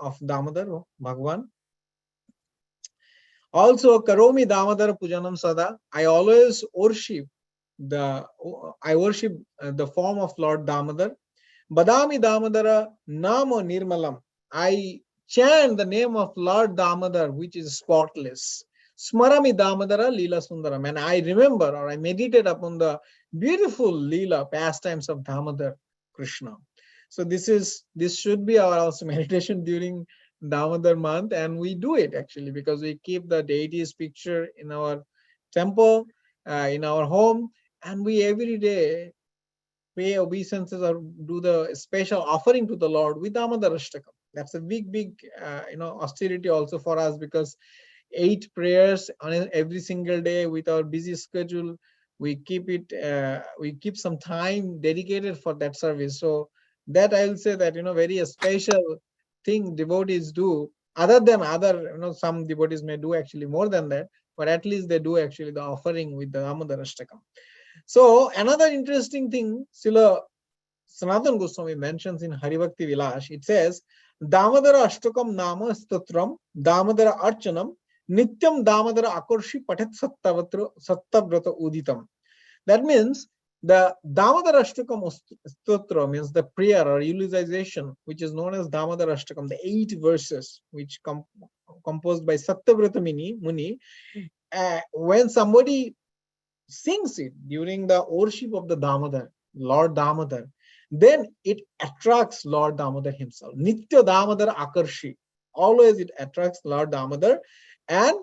of Damodar Bhagwan. Also, Karomi Damodar Pujanam Sada. I always worship the form of Lord Damodar. Badami Damodara Namo Nirmalam. I chant the name of Lord Damodar, which is spotless. Smarami Damodara Leela Sundaram. And I remember or I meditate upon the beautiful Leela pastimes of Damodar Krishna. So this should be our also meditation during Damodar month, and we do it actually because we keep the deity's picture in our temple, in our home, and we every day pay obeisances or do the special offering to the Lord with Damodarastakam. That's a big austerity also for us, because 8 prayers on every single day with our busy schedule, we keep some time dedicated for that service. So that I will say that very special thing devotees do, other than some devotees may do actually more than that, but at least they do actually the offering with the Damodarastakam. So another interesting thing Srila Sanatana Goswami mentions in Haribhakti Vilash, it says, Damodara Ashtakam Nama Stotram Damodara Archanam Nityam Damodara Akorshi Patat Sattavrata Uditam. That means the Damodara Ashtakam Stotra means the prayer or eulogization, which is known as Damodara Ashtakam, the 8 verses which composed by Sattavrata Muni. When somebody sings it during the worship of the Damodar, Lord Damodar, then it attracts Lord Damodar himself. Nitya Damodar Akarshi. Always it attracts Lord Damodar, and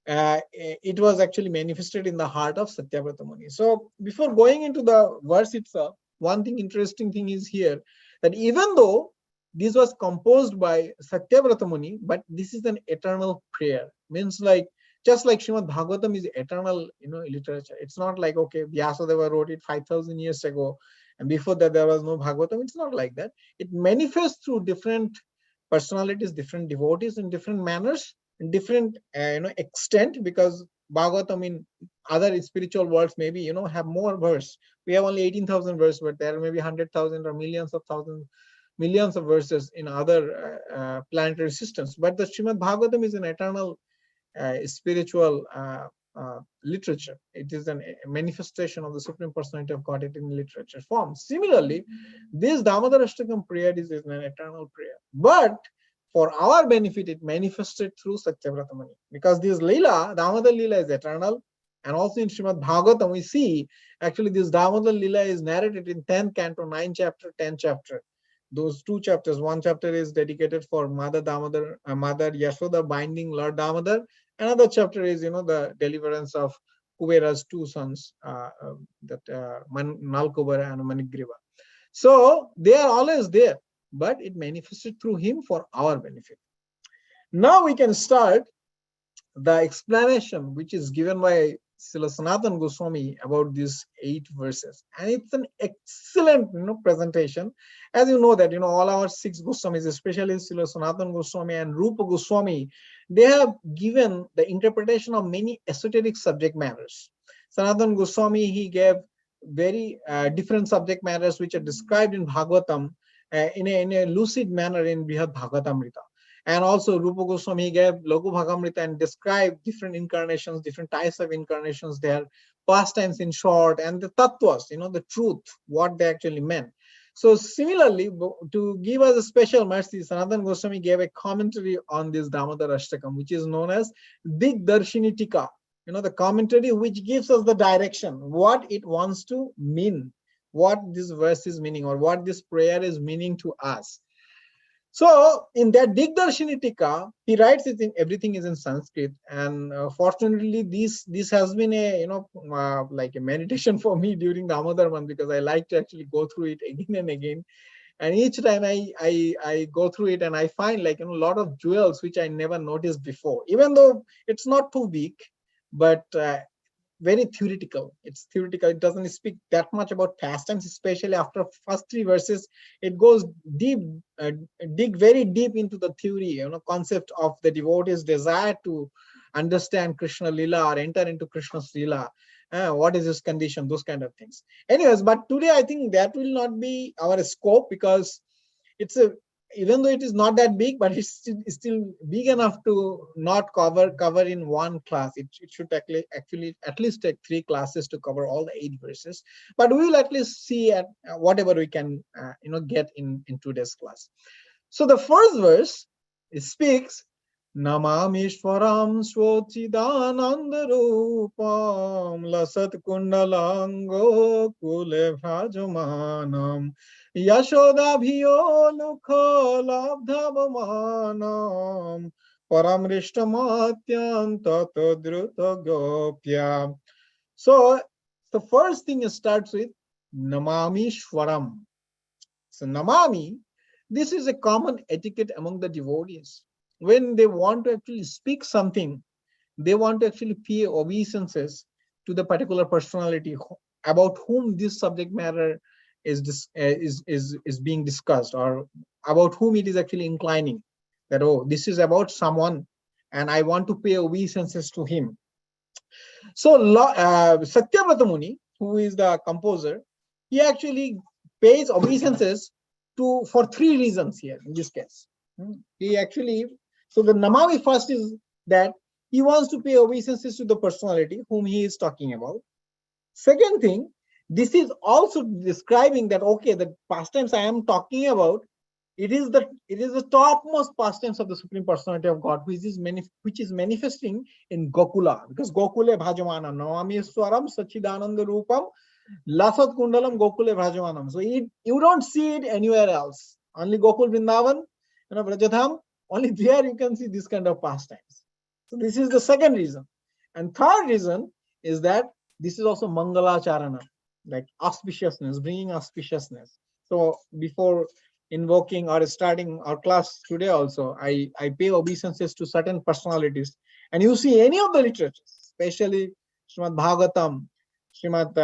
it was actually manifested in the heart of Satyavrata Muni. So before going into the verse itself, one thing interesting thing is here that even though this was composed by Satyavrata Muni, but this is an eternal prayer. Means like just like Srimad Bhagavatam is eternal, literature. It's not like, okay, Vyasadeva wrote it 5,000 years ago, and before that there was no Bhagavatam. It's not like that. It manifests through different personalities, different devotees in different manners, in different extent, because Bhagavatam in other spiritual worlds maybe have more verse. We have only 18,000 verses, but there may be 100,000 or millions of verses in other planetary systems. But the Srimad Bhagavatam is an eternal spiritual literature. It is a manifestation of the Supreme Personality of Godhead in literature form. Similarly, this Damodarastakam prayer is an eternal prayer. But for our benefit, it manifested through Satyavrata Muni. Because this Leela, Damodar Leela is eternal. And also in Srimad Bhagavatam, we see actually this Damodar Leela is narrated in 10th canto, 9th chapter, 10th chapter. Those 2 chapters, one chapter is dedicated for Mother Yashoda binding Lord Damodar. Another chapter is, the deliverance of Kubera's 2 sons, Nalkubara and Manigriva. So they are always there, but it manifested through him for our benefit. Now we can start the explanation which is given by Srila Sanatana Goswami about these 8 verses, and it's an excellent presentation. As you know that all our 6 Goswamis, especially Srila Sanatana Goswami and Rupa Goswami, they have given the interpretation of many esoteric subject matters. Sanatana Goswami, he gave very different subject matters which are described in Bhagavatam in a lucid manner in Brihad Bhagavatamrita. And also Rupa Goswami gave Lagu Bhagamrita and described different incarnations, different types of incarnations, their pastimes in short, and the tattvas, the truth, what they actually meant. So similarly, to give us a special mercy, Sanatana Goswami gave a commentary on this Damodarastakam, which is known as Digdarshini Tika, the commentary which gives us the direction, what it wants to mean, what this verse is meaning, or what this prayer is meaning to us. So in that Digdarshini Tika, he writes it in everything is in Sanskrit, and fortunately this has been a like a meditation for me during the Damodar month, because I like to actually go through it again and again, and each time I go through it and I find a lot of jewels which I never noticed before, even though it's not too big, but very theoretical. It's theoretical. It doesn't speak that much about pastimes, especially after first 3 verses. It goes deep, dig very deep into the theory, concept of the devotee's desire to understand Krishna Lila or enter into Krishna's Lila. What is his condition? Those kind of things. Anyways, but today I think that will not be our scope, because it's a even though it is not that big, but it's still big enough to not cover in one class. It should actually at least take 3 classes to cover all the 8 verses. But we will at least see at whatever we can get in today's class. So the first verse, it speaks Namamishwaram Svochidanandarupam Lasat Kundalango Kule Bhajamanam Yashodabhiyo Labdhavamanam Paramrishtamatyan Tatadruta Gopya. So the first thing it starts with Namamishwaram. So Namami, this is a common etiquette among the devotees. When they want to actually speak something, they want to actually pay obeisances to the particular personality about whom this subject matter is being discussed, or about whom it is actually inclining. That, oh, this is about someone and I want to pay obeisances to him. So Satyavrata Muni, who is the composer, he actually pays obeisances for 3 reasons here in this case. He actually, so the Namami first is that he wants to pay obeisances to the personality whom he is talking about. Second thing, this is also describing that, okay, the pastimes I am talking about, it is the topmost pastimes of the Supreme Personality of God, which is manifesting in Gokula, because Gokule Bhajamana Namami Swaram Sachidananda Rupam Lasat Kundalam Gokule Bhajamanam. So you don't see it anywhere else. Only Gokul Vrindavan, Vrajadham, only there you can see this kind of pastimes. So this is the second reason. And third reason is that this is also Mangala Charana, like auspiciousness, bringing auspiciousness. So before invoking or starting our class today also, I pay obeisances to certain personalities. And you see any of the literatures, especially Srimad Bhagavatam, Srimad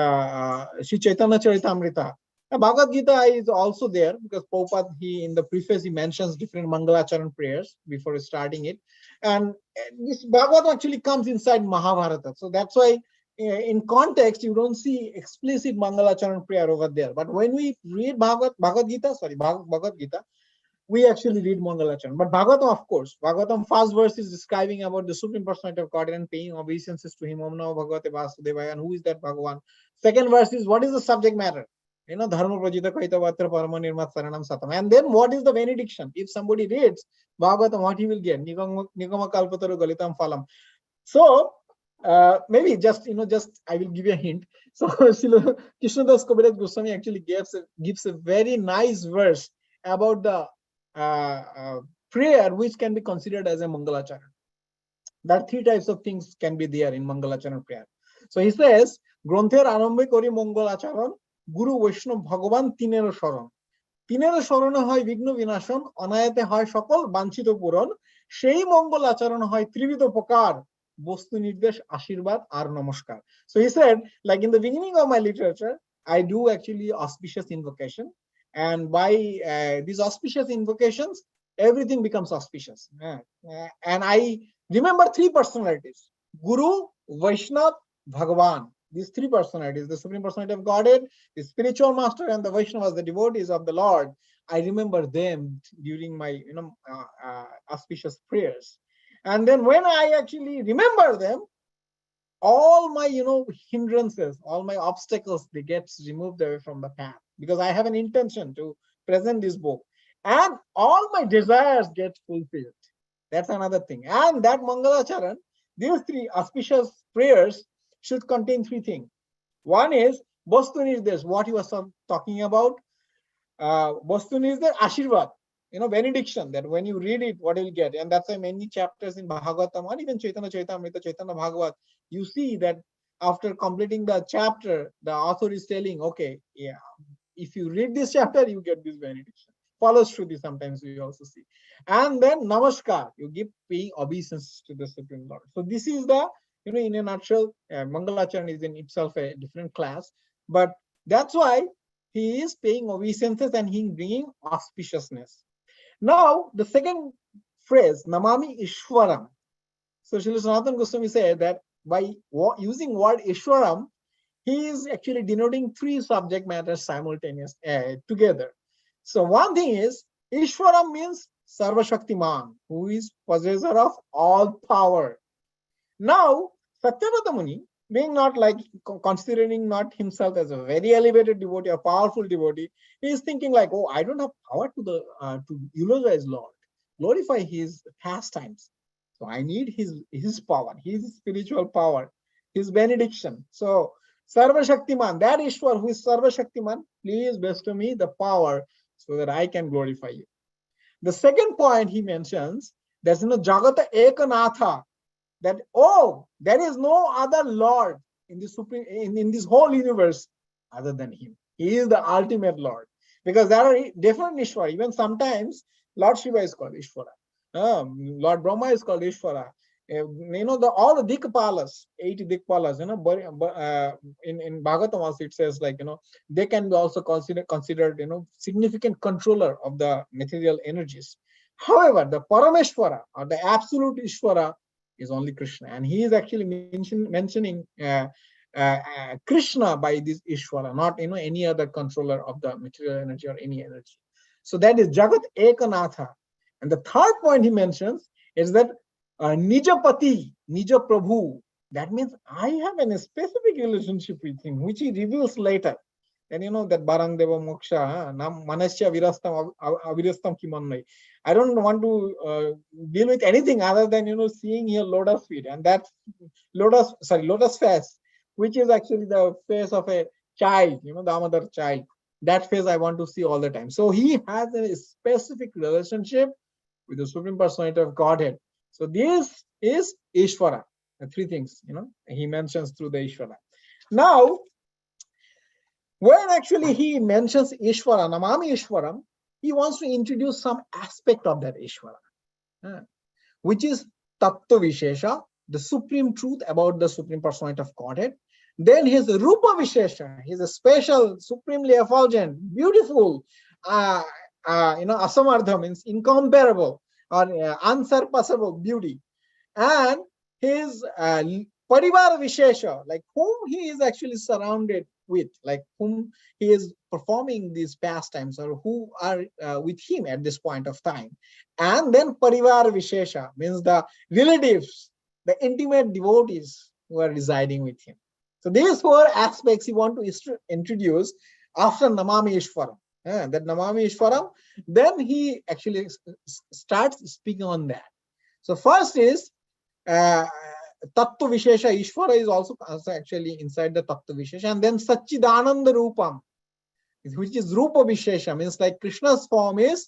Sri Chaitanya Charitamrita. Bhagavad Gita is also there because Prabhupada, in the preface, he mentions different Mangalacharan prayers before starting it. And this Bhagavad actually comes inside Mahabharata. So that's why in context, you don't see explicit Mangalacharan prayer over there. But when we read Bhagavad Gita, we actually read Mangalacharan. But Bhagavatam, of course, Bhagavatam first verse is describing about the Supreme Personality of God and paying obeisances to him. Om Namo Bhagavate Vasudevaya. And who is that Bhagavan? Second verse is, what is the subject matter? Dharma Prajita Kaita Vatra Parama Nirmat Saranam Satam. And then what is the benediction? If somebody reads Bhagavatam, what he will get? Nigama Kalpataru Galitam Phalam. So maybe just I will give you a hint. So Krishnadas Kaviraj Goswami actually gives a very nice verse about the prayer which can be considered as a Mangalacharan. There are 3 types of things can be there in Mangalacharan prayer. So he says, Gronther Arambhe Kori Mangalacharan, Guru Vaishnav Bhagavan Tinero Sharan. Tinero Sharana hoy Vigno Vinashon, Anayate hoy Shakol, Banchito Puron, Shei Mangalacharan hoy Trivido Pokar, Bostu Nirdesh Ashirvad Ar Namaskar. So he said, like in the beginning of my literature, I do actually auspicious invocation. And by these auspicious invocations, everything becomes auspicious. And I remember 3 personalities: Guru, Vaishnav, Bhagavan. These 3 personalities, the Supreme Personality of Godhead, the spiritual master, and the Vaishnavas, the devotees of the Lord. I remember them during my auspicious prayers. And then when I actually remember them, all my hindrances, all my obstacles, they get removed away from the path, because I have an intention to present this book, and all my desires get fulfilled. That's another thing. And that Mangalacharan, these 3 auspicious prayers should contain 3 things. One is Bostu Nirdesh, what he was talking about. Bostu Nirdesh, Ashirvad, benediction, that when you read it, what you'll get. And that's why many chapters in Bhagavatam, or even Chaitanya Charitamrita, Chaitanya Bhagavat, you see that after completing the chapter, the author is telling, okay, yeah, if you read this chapter, you get this benediction. Follows Shruti, sometimes we also see. And then Namaskar, you give paying obeisance to the Supreme Lord. So this is the, in a nutshell, Mangalacharan is in itself a different class, but that's why he is paying obeisances and he is bringing auspiciousness. Now, the second phrase, Namami Ishwaram. So Srila Sanatana Goswami said that by using word Ishwaram, he is actually denoting 3 subject matters simultaneously together. So one thing is Ishvara means Sarva Shaktiman, who is possessor of all power. Now, Satyavata Muni, being not like considering not himself as a very elevated devotee, a powerful devotee, he is thinking like, oh, I don't have power to eulogize Lord, glorify his pastimes. So I need his power, his spiritual power, his benediction. So Sarva Shaktiman, that Ishwar who is Sarva Shaktiman, please bestow me the power so that I can glorify you. The second point he mentions, there's Jagata Ekanatha, that oh, there is no other Lord in the supreme in this whole universe other than him. He is the ultimate Lord. Because there are different Ishvara. Even sometimes Lord Shiva is called Ishvara. Lord Brahma is called Ishvara. All the Dikpalas, 80 Dikpalas, in Bhagavatam also it says like, they can be also considered, significant controller of the material energies. However, the Parameshwara or the absolute Ishvara is only Krishna, and he is actually mentioning Krishna by this Ishvara, not any other controller of the material energy or any energy. So that is Jagat Ekanatha. And the third point he mentions is that Nijapati, Nija Prabhu. That means I have a specific relationship with him, which he reveals later. And that Barang Deva Moksha, Nam Manasya Virastam Avirastam Kimannai. I don't want to deal with anything other than seeing here lotus feet, and that lotus face, which is actually the face of a child, Damodar child. That face I want to see all the time. So he has a specific relationship with the Supreme Personality of Godhead. So this is Ishvara. The three things he mentions through the Ishvara. Now, when actually he mentions Ishvara, Namami Ishvaram, he wants to introduce some aspect of that Ishvara, which is Tattva Vishesha, the supreme truth about the Supreme Personality of Godhead. Then his Rupa Vishesha, he's a special, supremely effulgent, beautiful, Asamardha means incomparable or unsurpassable beauty. And his Parivar Vishesha, like whom he is actually surrounded with, like whom he is performing these pastimes or who are with him at this point of time. And then Parivar Vishesha means the relatives, the intimate devotees who are residing with him. So these four aspects he want to introduce after Namami Ishvaram. That Namami Ishvaram, then he actually starts speaking on that. So first is Tattva Vishesha. Ishvara is also actually inside the Tattva Vishesha. And then Satchidananda Rupam, which is Rupa Vishesha, means like Krishna's form is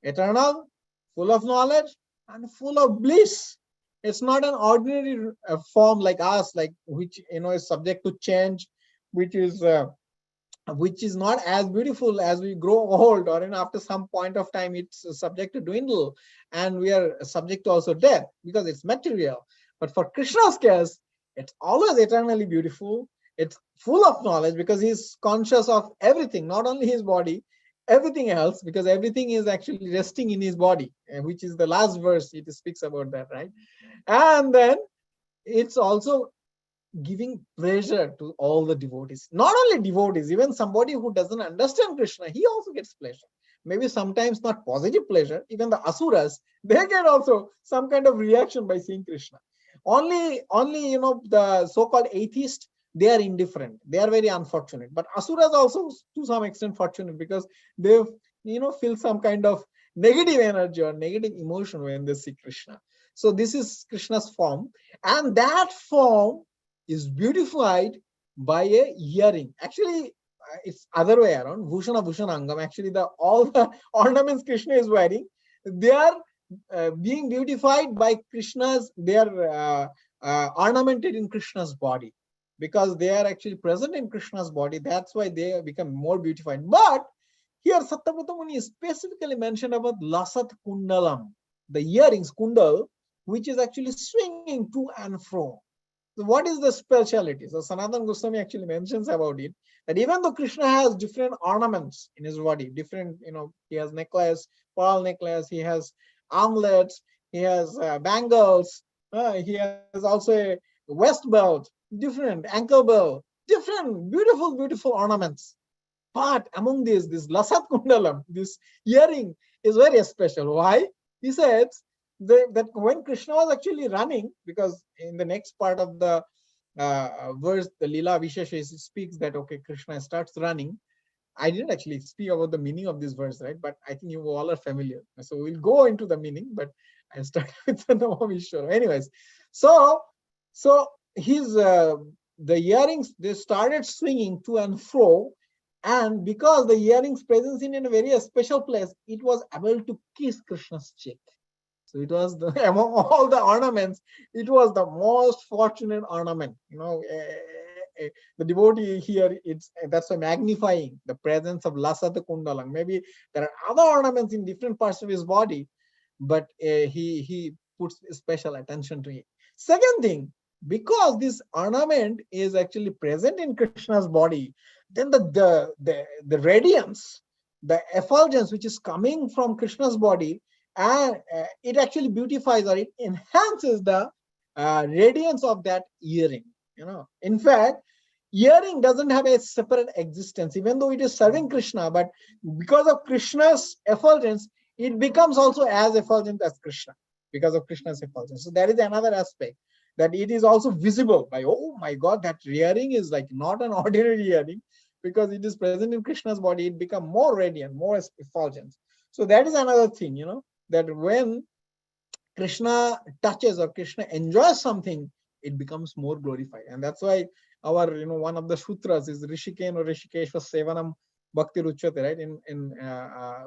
eternal, full of knowledge, and full of bliss. It's not an ordinary form like us, like which is subject to change, which is not as beautiful as we grow old, or after some point of time it's subject to dwindle, and we are subject to also death because it's material. But for Krishna's case, it's always eternally beautiful. It's full of knowledge because he's conscious of everything, not only his body, everything else, because everything is actually resting in his body, which is the last verse. It speaks about that, right? And then it's also giving pleasure to all the devotees. Not only devotees, even somebody who doesn't understand Krishna, he also gets pleasure. Maybe sometimes not positive pleasure. Even the asuras, they get also some kind of reaction by seeing Krishna. Only the so-called atheists, they are indifferent. They are very unfortunate. But asuras also to some extent fortunate because they feel some kind of negative energy or negative emotion when they see Krishna. So this is Krishna's form, and that form is beautified by a earring. Actually, it's other way around. Bhushana Bhushanangam. Actually, all the ornaments Krishna is wearing, they are being beautified by Krishna's. They are ornamented in Krishna's body because they are actually present in Krishna's body. That's why they become more beautified. But here, Satyavata Muni specifically mentioned about Lasat Kundalam, the earrings, Kundal, which is actually swinging to and fro. So what is the speciality? So Sanatana Goswami actually mentions about it, that even though Krishna has different ornaments in his body, different, he has necklace, pearl necklace, he has armlets, he has bangles, he has also a waist belt, different ankle belt, different beautiful ornaments. But among these, this Lasat Kundalam, this earring, is very special. Why? He says that when Krishna was actually running, because in the next part of the verse, the Lila Vishesha speaks that, okay, Krishna starts running. I didn't actually speak about the meaning of this verse, right? But I think you all are familiar. So we'll go into the meaning, but I start with the Namamishwara. Anyways, so his the earrings, they started swinging to and fro, and because the earrings presence in a very special place, it was able to kiss Krishna's cheek. So it was among all the ornaments, it was the most fortunate ornament. The devotee here, that's a magnifying the presence of Lasata Kundalang. Maybe there are other ornaments in different parts of his body, but he puts special attention to it. Second thing, because this ornament is actually present in Krishna's body, then the radiance, the effulgence which is coming from Krishna's body, and it actually beautifies, or it enhances the radiance of that earring. In fact, earring doesn't have a separate existence, even though it is serving Krishna, but because of Krishna's effulgence, it becomes also as effulgent as Krishna, because of Krishna's effulgence. So that is another aspect, that it is also visible by, oh my God, that earring is like not an ordinary earring, because it is present in Krishna's body, it becomes more radiant, more effulgent. So that is another thing, that when Krishna touches or Krishna enjoys something, it becomes more glorified. And that's why our, one of the sutras is Rishikesh or Rishikeshva Sevanam Bhakti Ruchyate, right? In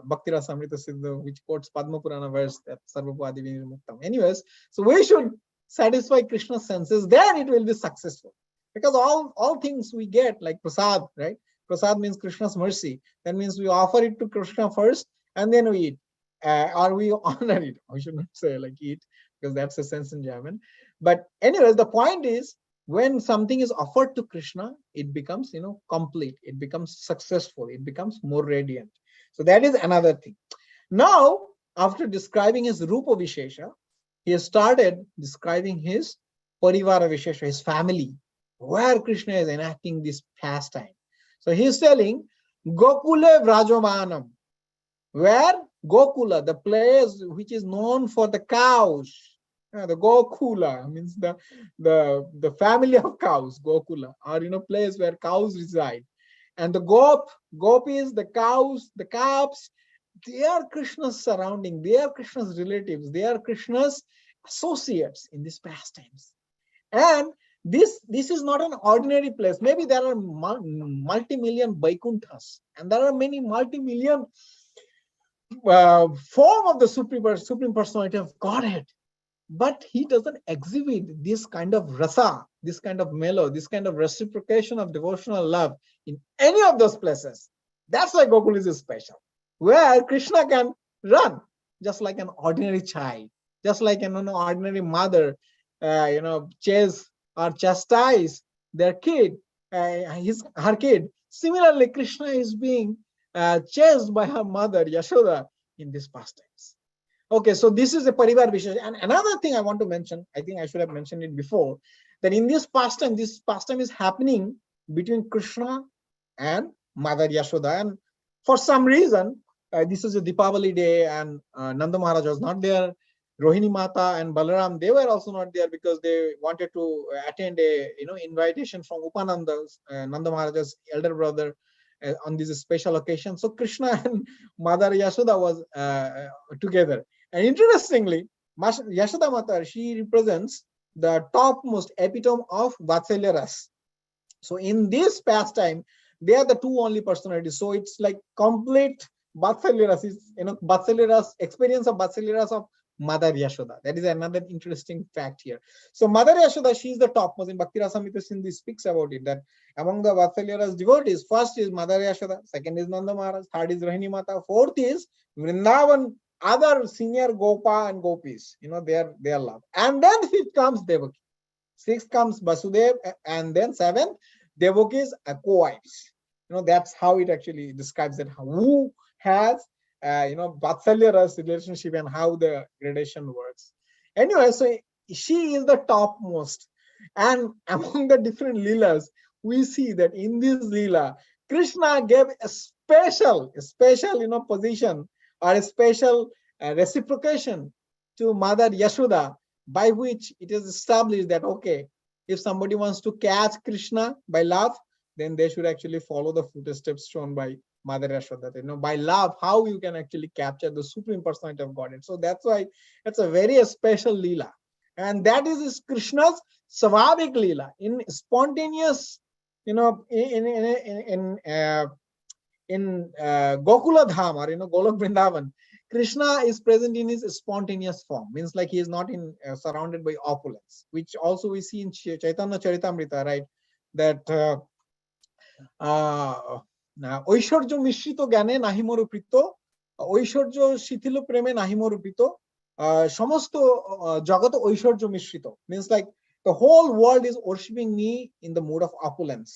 Bhakti Rasamrita Siddha, which quotes Padma Purana verse that Sarvapadi Vinirmuktam. Anyways, so we should satisfy Krishna's senses, then it will be successful. Because all things we get, like prasad, right? Prasad means Krishna's mercy. That means we offer it to Krishna first, and then we eat. Or we honor it. We should not say like eat, because that's a sense in German. But anyways, the point is, when something is offered to Krishna, it becomes, complete. It becomes successful. It becomes more radiant. So that is another thing. Now, after describing his Rupa Vishesha, he has started describing his Parivara Vishesha, his family, where Krishna is enacting this pastime. So he is telling Gokule Vrajamanam, where Gokula, the place which is known for the cows, the Gokula means the family of cows, Gokula, or place where cows reside, and the gopis, the cows, the calves, they are Krishna's surrounding, they are Krishna's relatives, they are Krishna's associates in these pastimes. And this is not an ordinary place. Maybe there are multi-million Vaikunthas, and there are many multi-million form of the supreme personality of Godhead, but he doesn't exhibit this kind of rasa, this kind of mellow, this kind of reciprocation of devotional love in any of those places. That's why Gokul is special, where Krishna can run just like an ordinary child, just like an ordinary mother, chase or chastise their kid, her kid. Similarly, Krishna is being chased by her mother Yashoda in these pastimes. Okay, so this is a Parivar Vishesha. And another thing I want to mention, I think I should have mentioned it before, that in this pastime is happening between Krishna and Mother Yashoda. And for some reason, this is a Deepavali day, and Nanda Maharaj was not there. Rohini Mata and Balaram, they were also not there because they wanted to attend a invitation from Upananda's, Nanda Maharaj's elder brother, on this special occasion. So Krishna and Mother Yashoda was together. And interestingly, Yashoda Mata, she represents the topmost epitome of Vatsalya Ras. So in this pastime, they are the two only personalities. So it's like complete Vatsalya Ras, Vatsalya Ras, experience of Vatsalya Ras of Mother Yashoda. That is another interesting fact here. So Mother Yashoda, she is the topmost. In Bhakti Rasamrita Sindhi speaks about it, that among the Vatsalya Ras devotees, first is Mother Yashoda, second is Nanda Maharaj, third is Rohini Mata, fourth is Vrindavan, other senior Gopa and Gopis, their love. And then fifth comes Devaki. Sixth comes Basudev, and then seventh, Devaki's co-wives. That's how it actually describes it, who has Vatsalya Ras relationship and how the gradation works. Anyway, so she is the topmost. And among the different Leelas, we see that in this Leela, Krishna gave a special position or a special reciprocation to Mother Yashoda, by which it is established that, okay, if somebody wants to catch Krishna by love, then they should actually follow the footsteps shown by Mother Yashoda. By love, how you can actually capture the Supreme Personality of Godhead. So that's why it's a very special Leela. And that is Krishna's Svabhik Leela, in spontaneous, in Gokula Dham, or Golok Vrindavan, Krishna is present in his spontaneous form. Means like he is not surrounded by opulence, which also we see in Chaitanya Charitamrita, right? That ঐশ্বর্য মিশ্রিত জ্ঞানে নাহি মরুপৃত, ঐশ্বর্য শিথিল প্রেমে নাহি মরুপৃত, সমস্ত জগৎ ঐশ্বর্য মিশ্রিত. Means like the whole world is worshipping me in the mood of opulence.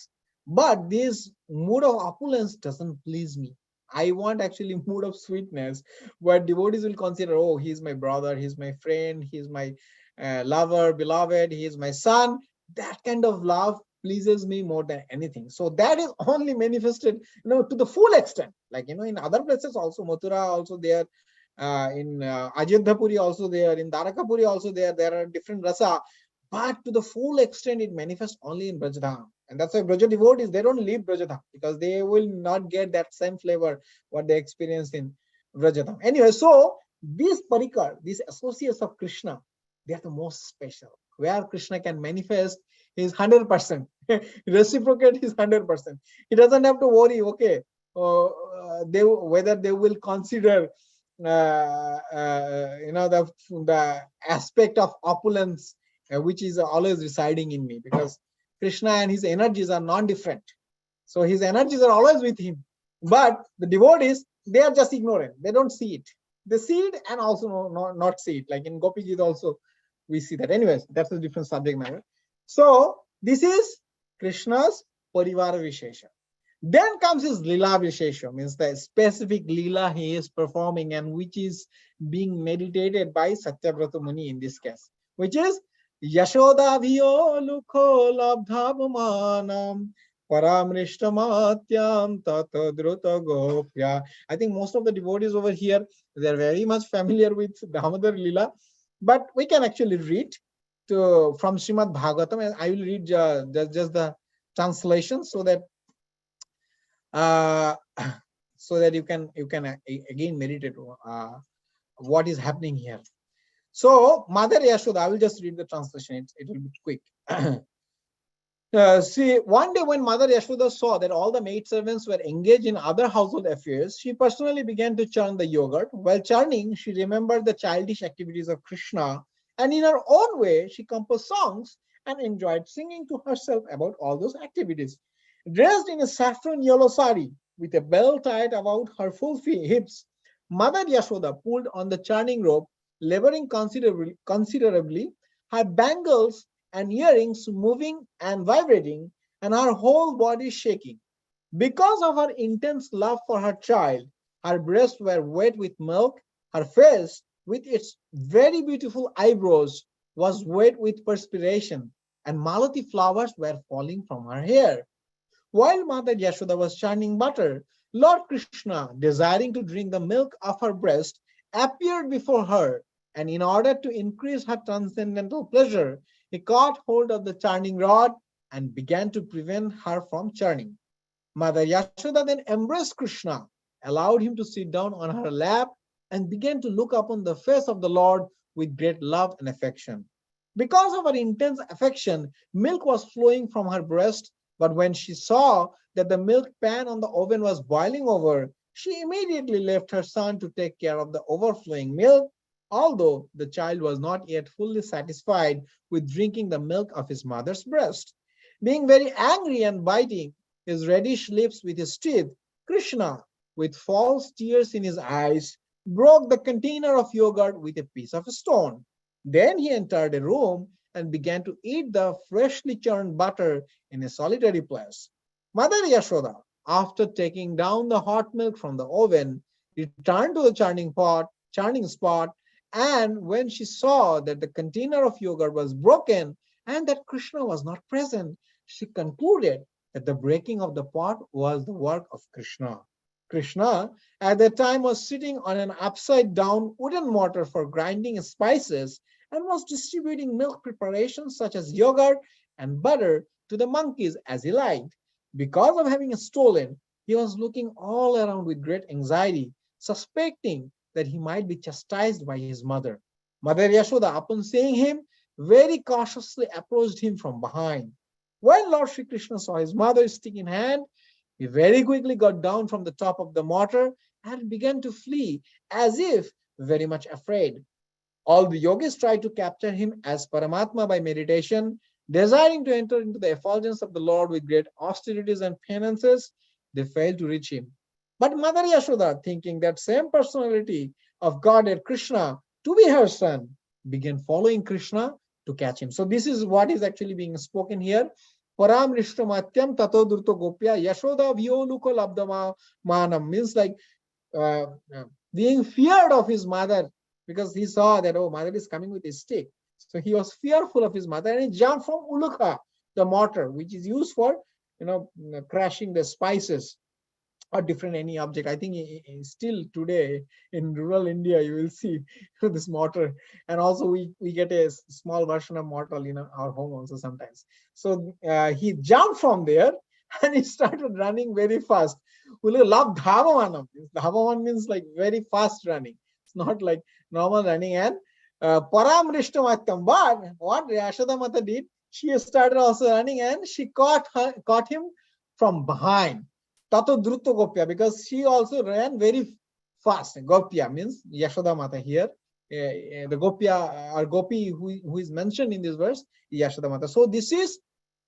But this mood of opulence doesn't please me. I want actually mood of sweetness, where devotees will consider, oh, he's my brother, he's my friend, he's my lover, beloved, he is my son. That kind of love pleases me more than anything. So that is only manifested, to the full extent. Like, in other places also, Mathura also there, in Ajodhapuri also there, in Dwarakapuri also there are different rasa. But to the full extent, it manifests only in Brajadham. And that's why Braja devotees, they don't leave Brajadham, because they will not get that same flavor what they experienced in Brajadham. Anyway, so these parikar, these associates of Krishna, they are the most special, where Krishna can manifest his 100%, reciprocate his 100%. He doesn't have to worry, okay, whether they will consider the aspect of opulence, which is always residing in me, because Krishna and his energies are non-different. So his energies are always with him. But the devotees, they are just ignorant. They don't see it. They see it and also not see it. Like in Gopijit also, we see that. Anyways, that's a different subject matter. So this is Krishna's Parivara Vishesha. Then comes his Lila Vishesha, means the specific Lila he is performing and which is being meditated by Satyavrata Muni in this case, which is Yashoda Bhiyo Lukho Labdhabamanam Paramrishtamatyam Tatadruta Gopya. I think most of the devotees over here, they're very much familiar with Damodar Lila, but we can actually read from Srimad Bhagavatam, and I will read just the translation so that you can again meditate what is happening here. So Mother Yashoda, I will just read the translation. It will be quick. See, one day when Mother Yashoda saw that all the maidservants were engaged in other household affairs, she personally began to churn the yogurt. While churning, she remembered the childish activities of Krishna, and in her own way, she composed songs and enjoyed singing to herself about all those activities. Dressed in a saffron yellow sari with a belt tied about her full hips, Mother Yashoda pulled on the churning rope, laboring considerably, her bangles and earrings moving and vibrating, and her whole body shaking. Because of her intense love for her child, her breasts were wet with milk, her face, with its very beautiful eyebrows, was wet with perspiration, and malati flowers were falling from her hair. While Mother Yashoda was churning butter, Lord Krishna, desiring to drink the milk of her breast, appeared before her, and in order to increase her transcendental pleasure, he caught hold of the churning rod and began to prevent her from churning. Mother Yashoda then embraced Krishna, allowed him to sit down on her lap, and began to look upon the face of the Lord with great love and affection. Because of her intense affection, milk was flowing from her breast, but when she saw that the milk pan on the oven was boiling over, she immediately left her son to take care of the overflowing milk, although the child was not yet fully satisfied with drinking the milk of his mother's breast. Being very angry and biting his reddish lips with his teeth, Krishna, with false tears in his eyes, broke the container of yogurt with a piece of stone. Then he entered a room and began to eat the freshly churned butter in a solitary place. Mother Yashoda, after taking down the hot milk from the oven, returned to the churning spot, and when she saw that the container of yogurt was broken and that Krishna was not present, she concluded that the breaking of the pot was the work of Krishna. Krishna at that time was sitting on an upside down wooden mortar for grinding spices and was distributing milk preparations such as yogurt and butter to the monkeys as he liked. Because of having stolen, he was looking all around with great anxiety, suspecting that he might be chastised by his mother. Mother Yashoda, upon seeing him, very cautiously approached him from behind. When Lord Sri Krishna saw his mother stick in hand, he very quickly got down from the top of the mortar and began to flee as if very much afraid. All the yogis tried to capture him as Paramatma by meditation, desiring to enter into the effulgence of the Lord with great austerities and penances. They failed to reach him. But Mother Yashoda, thinking that same personality of Godhead Krishna to be her son, began following Krishna to catch him. So this is what is actually being spoken here. Param Rishtamatyam Tato Durto Gopya Yashoda Vyoluko Labdama Manam means like uh, uh, being feared of his mother because he saw that, oh, mother is coming with a stick. So he was fearful of his mother and he jumped from Uluka, the mortar, which is used for, crashing the spices or different any object. I think still today in rural India you will see this mortar, and also we get a small version of mortar in our home also sometimes. So he jumped from there and he started running very fast. We love dhavamanam. Dhavaman means like very fast running. It's not like normal running. And paramrishtamattam. But what Yashoda Mata did, she started also running and she caught him from behind. Tato Drutto Gopya, because she also ran very fast. Gopya means Yashoda Mata here. The Gopya or Gopi who is mentioned in this verse, Yashoda Mata. So this is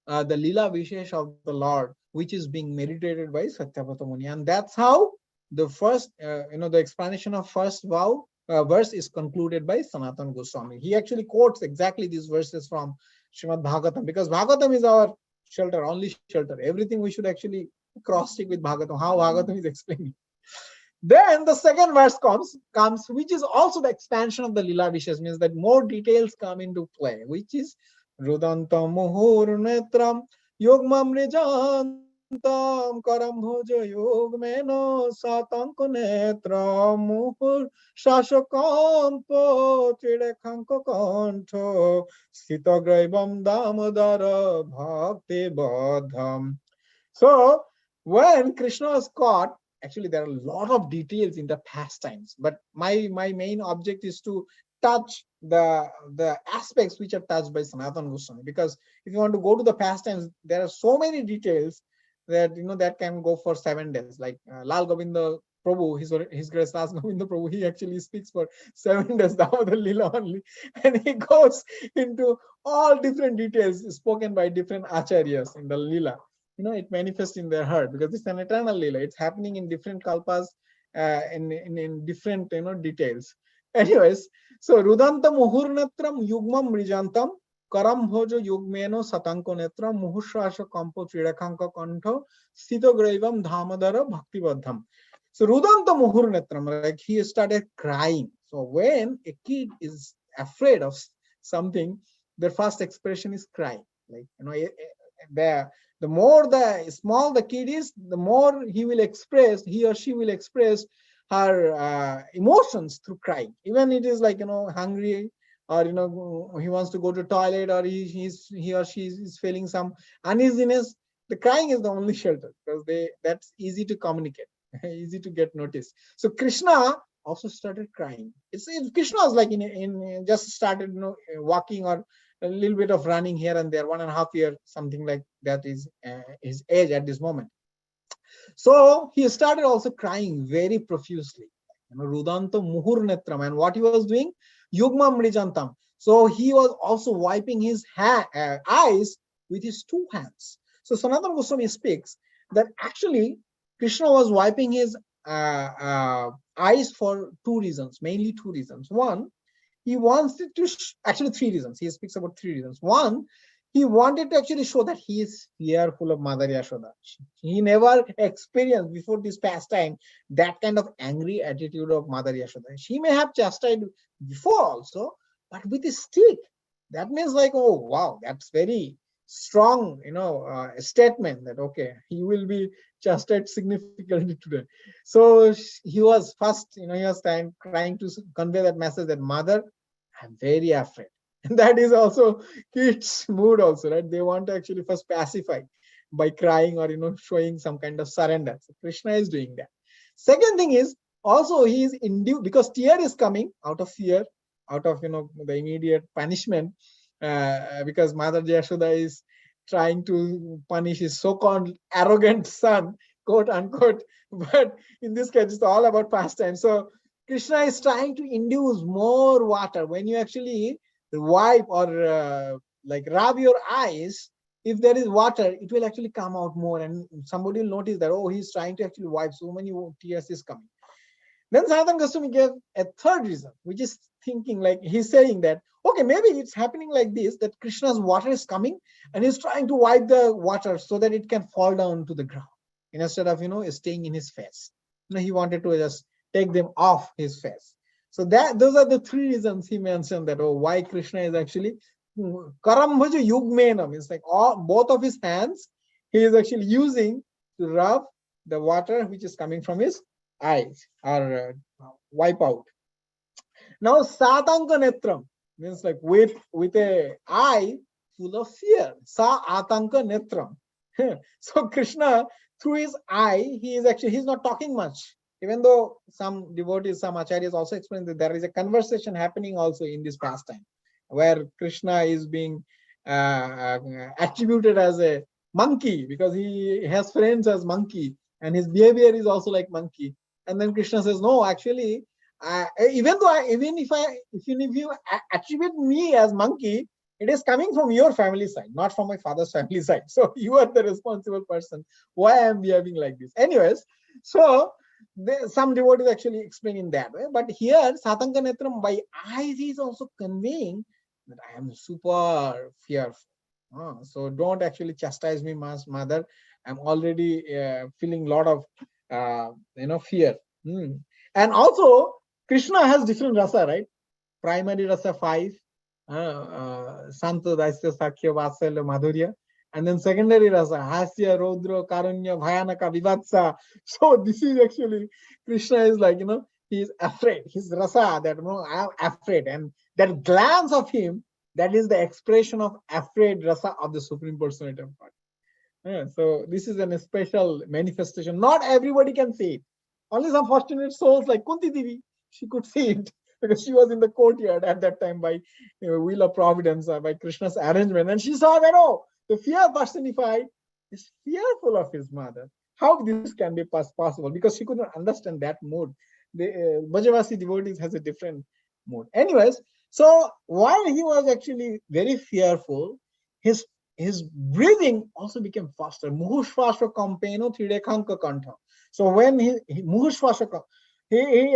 the Lila Vishesh of the Lord, which is being meditated by Satyavrata Muni. And that's how the first, the explanation of first verse is concluded by Sanatana Goswami. He actually quotes exactly these verses from Srimad Bhagavatam, because Bhagavatam is our shelter, only shelter. Everything we should actually cross check with Bhagavatam, how Bhagavatam is explaining. Then the second verse comes, which is also the expansion of the Lila Vishes, means that more details come into play, which is Rudantam Muhur Netram Yogmam Rijantam Karam Bhoja Yogmeno Satanko Netram Muhur Shashakampo Tridekhanko Kanto Sitagraivam Damodara Bhakti Bodham. So when Krishna was caught, actually there are a lot of details in the pastimes, but my main object is to touch the aspects which are touched by Sanatana Goswami, because if you want to go to the pastimes, there are so many details that that can go for 7 days. Like Lal Govinda Prabhu, his grace Lal Govinda Prabhu, he actually speaks for 7 days Damodar Lila only, and he goes into all different details spoken by different acharyas in the Lila. It manifests in their heart because it's an eternal lila. It's happening in different kalpas, in different details. Anyways, so Rudanta Muhurnatram Yugmam Rijantam Karam Hojo Yugmeno Satanko Netram Muhushasha Kampo Tridakanka Kanto Sito Graivam Dhamadara Bhakti Badham. So Rudanta Muhurnatram, like he started crying. So when a kid is afraid of something, their first expression is crying. Like the more the small the kid is, the more he or she will express her emotions through crying. Even it is like hungry, or he wants to go to toilet, or he or she is feeling some uneasiness. The crying is the only shelter, because that's easy to communicate, easy to get noticed. So Krishna also started crying. It's Krishna was like in just started walking, or a little bit of running here and there, 1.5 years, something like that is his age at this moment. So he started also crying very profusely. Rudanto Muhur Netram. And what he was doing? Yugmam Rijantam. So he was also wiping his eyes with his 2 hands. So Sanatana Goswami speaks that actually Krishna was wiping his eyes for 2 reasons, mainly 2 reasons. One, he wanted to actually 3 reasons. He speaks about 3 reasons. One, he wanted to actually show that he is fearful of Mother Yashoda. He never experienced before this pastime that kind of angry attitude of Mother Yashoda. She may have chastised before also, but with a stick. That means like, oh wow, that's very strong, statement that okay, he will be chastised significantly today. So he was first, he was trying to convey that message that mother, I'm very afraid. And that is also kids' mood also, right? They want to actually first pacify by crying or showing some kind of surrender. So Krishna is doing that. Second thing is also he is induced because tear is coming out of fear, out of the immediate punishment, because Mother Yashoda is trying to punish his so-called arrogant son, quote unquote. But in this case, it's all about pastime. So Krishna is trying to induce more water. When you actually wipe or like rub your eyes, if there is water, it will actually come out more, and somebody will notice that, oh, he's trying to actually wipe, so many tears is coming. Then Sanatana Goswami gave a third reason, which is thinking like he's saying that, okay, maybe it's happening like this, that Krishna's water is coming and he's trying to wipe the water so that it can fall down to the ground instead of, staying in his face. He wanted to just take them off his face. So those are the three reasons he mentioned that, why Krishna is actually Karambhaja Yugmenam. It's like both of his hands, he is actually using to rub the water which is coming from his eyes or wipe out. Now Satanka Netram means like with a eye full of fear. Sa Atanka Netram. So Krishna, through his eye, he's not talking much. Even though some devotees, some acharyas also explain that there is a conversation happening also in this pastime, where Krishna is being attributed as a monkey because he has friends as monkey and his behavior is also like monkey. And then Krishna says, no, actually, even if you attribute me as monkey, it is coming from your family side, not from my father's family side. So you are the responsible person. Why I am behaving like this? Anyways, so some devotees actually explain in that way. But here, Satanka Netram, by eyes, he is also conveying that I am super fearful. So don't actually chastise me, mother. I'm already feeling a lot of fear. And also, Krishna has different rasa, right? Primary rasa 5, Santa, Daisya, Sakhya, Vatsalya, Madhurya. And then secondary rasa, Hasya, Rodra, Karunya, Bhayanaka, Vivatsa. So this is actually, Krishna is like, he is afraid. His rasa, that, I am afraid. And that glance of him, that is the expression of afraid rasa of the Supreme Personality of God. So this is a special manifestation. Not everybody can see it. Only some fortunate souls like Kunti Devi, she could see it because she was in the courtyard at that time by wheel of providence, by Krishna's arrangement. And she saw that, the fear personified is fearful of his mother. How this can be possible? Because she could not understand that mood. The Bajavasi devotees has a different mood. Anyways, so while he was actually very fearful, his breathing also became faster. Muhushvasha kampeno thirekhanka kantha. So when he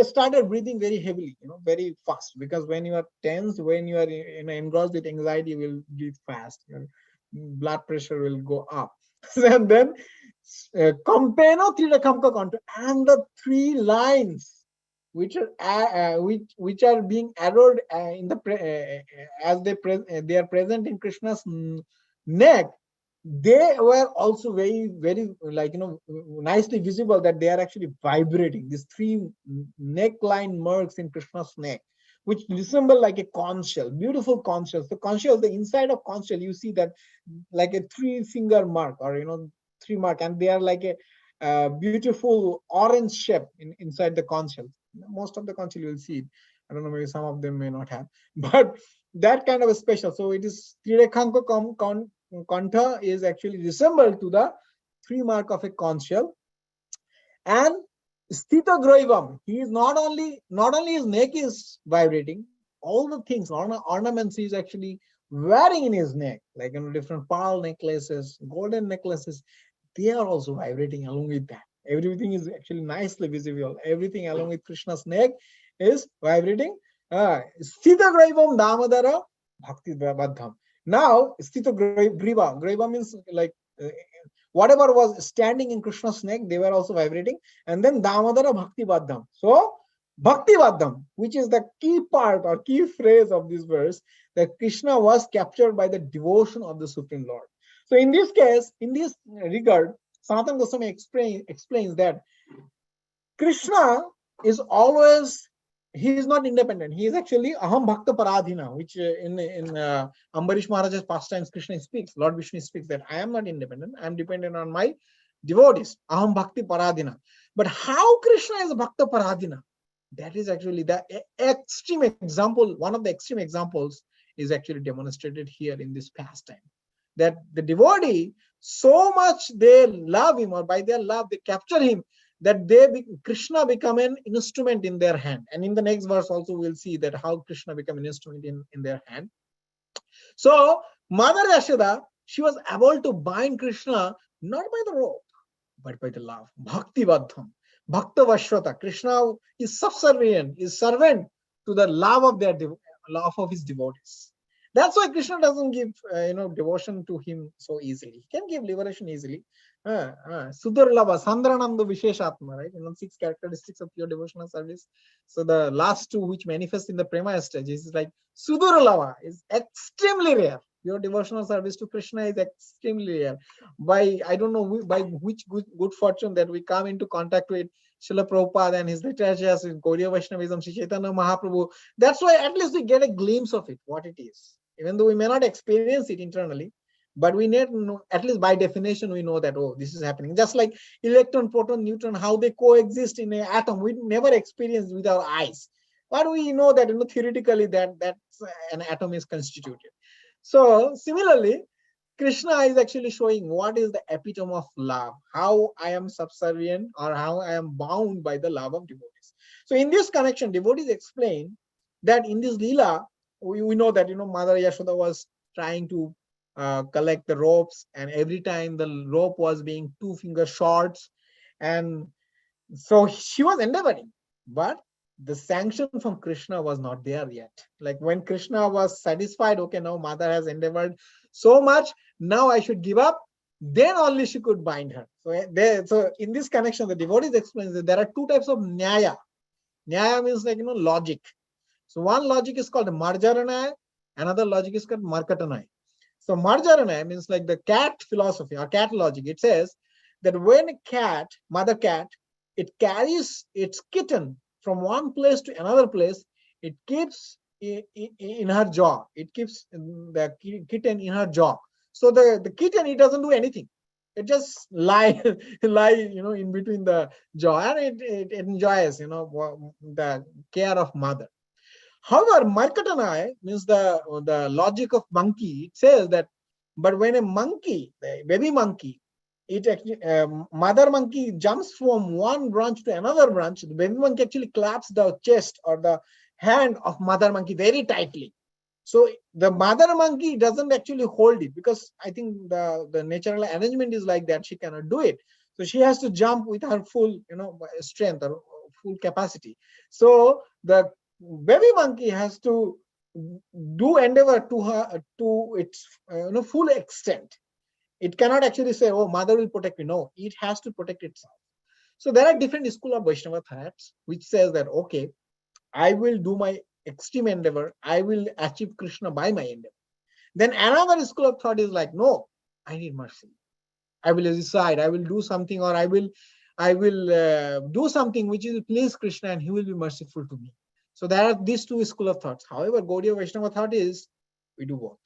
started breathing very heavily, very fast, because when you are tense, when you are engrossed with anxiety, you will breathe fast. Your blood pressure will go up. And then kampeno thirekhanka kantha, and the three lines which are being arrowed in the as they are present in Krishna's neck, they were also very, very like nicely visible that they are actually vibrating. These three neckline marks in Krishna's neck, which resemble like a conch shell, beautiful conch shell. So conch shell, the inside of conch shell, you see that like a 3-finger mark or 3 mark, and they are like a beautiful orange shape inside the conch shell. Most of the conch shell you will see it. I don't know, maybe some of them may not have, but that kind of a special. So it is Trirekhanka Kantha is actually resembled to the 3 mark of a conch shell. And Sthita Graivam, he is not only his neck is vibrating, all the things, ornaments he is actually wearing in his neck, like different pearl necklaces, golden necklaces, they are also vibrating along with that. Everything is actually nicely visible. Everything along with Krishna's neck is vibrating. Sthita Graivam Damadara Bhakti Badham. Now, Sthita Griva. Griva means like whatever was standing in Krishna's neck, they were also vibrating. And then Damadara Bhakti Badham. So, Bhakti Badham, which is the key part or key phrase of this verse, that Krishna was captured by the devotion of the Supreme Lord. So in this case, in this regard, Sanatana Goswami explains that Krishna is always, he is not independent. He is actually aham bhakta paradhina, which in Ambarish Maharaj's pastimes, Krishna speaks, Lord Vishnu speaks that I am not independent. I am dependent on my devotees. Aham bhakti paradhina. But how Krishna is bhakta paradhina? That is actually the extreme example. One of the extreme examples is actually demonstrated here in this pastime. That the devotee, so much they love him, or by their love they capture him, that Krishna become an instrument in their hand. And in the next verse also we'll see that how Krishna become an instrument in their hand. So Mother Yashoda, she was able to bind Krishna not by the rope, but by the love. Bhakti Vadham. Bhakta Vashwata. Krishna is subservient, is servant to the love of love of his devotees. That's why Krishna doesn't give devotion to him so easily. He can give liberation easily. Sudurlava, Sandrananda Visheshatma, right? 6 characteristics of pure devotional service. So the last 2 which manifest in the prema stage is like Sudurlava is extremely rare. Your devotional service to Krishna is extremely rare. By I don't know by which good fortune that we come into contact with Srila Prabhupada and his literatures in Gaudiya Vaishnavism, Sri Chaitanya Mahaprabhu. That's why at least we get a glimpse of it, what it is. Even though we may not experience it internally, but we need to know, at least by definition, we know that, oh, this is happening. Just like electron, proton, neutron, how they coexist in an atom, we never experience with our eyes. But we know that theoretically that's an atom is constituted. So similarly, Krishna is actually showing what is the epitome of love, how I am subservient or how I am bound by the love of devotees. So in this connection, devotees explain that in this Leela, we know that Mother Yashoda was trying to collect the ropes, and every time the rope was being 2 finger shorts, and so she was endeavoring, but the sanction from Krishna was not there yet. Like when Krishna was satisfied, okay, now mother has endeavored so much, now I should give up, then only she could bind her. So in this connection, the devotees explains that there are 2 types of nyaya. Nyaya means like logic. So one logic is called marjaranaya, another logic is called markatanaya. So marjaranaya means like the cat philosophy or cat logic. It says that when a cat, mother cat, it carries its kitten from one place to another place, it keeps in her jaw. It keeps the kitten in her jaw. So the kitten, it doesn't do anything. It just lie in between the jaw, and it enjoys the care of mother. However, Markatanai means the logic of monkey. It says that, but when a monkey, the baby monkey, it actually mother monkey jumps from one branch to another branch, the baby monkey actually claps the chest or the hand of mother monkey very tightly. So the mother monkey doesn't actually hold it, because I think the natural arrangement is like that. She cannot do it. So she has to jump with her full strength or full capacity. So the baby monkey has to do endeavor to its full extent. It cannot actually say, oh, mother will protect me. No, it has to protect itself. So there are different school of Vaishnava thoughts which says that, okay, I will do my extreme endeavor, I will achieve Krishna by my endeavor. Then another school of thought is like, no, I need mercy. I will decide, I will do something, or I will do something which will please Krishna, and he will be merciful to me. So there are these 2 school of thoughts. However, Gaudiya Vaishnava thought is we do both.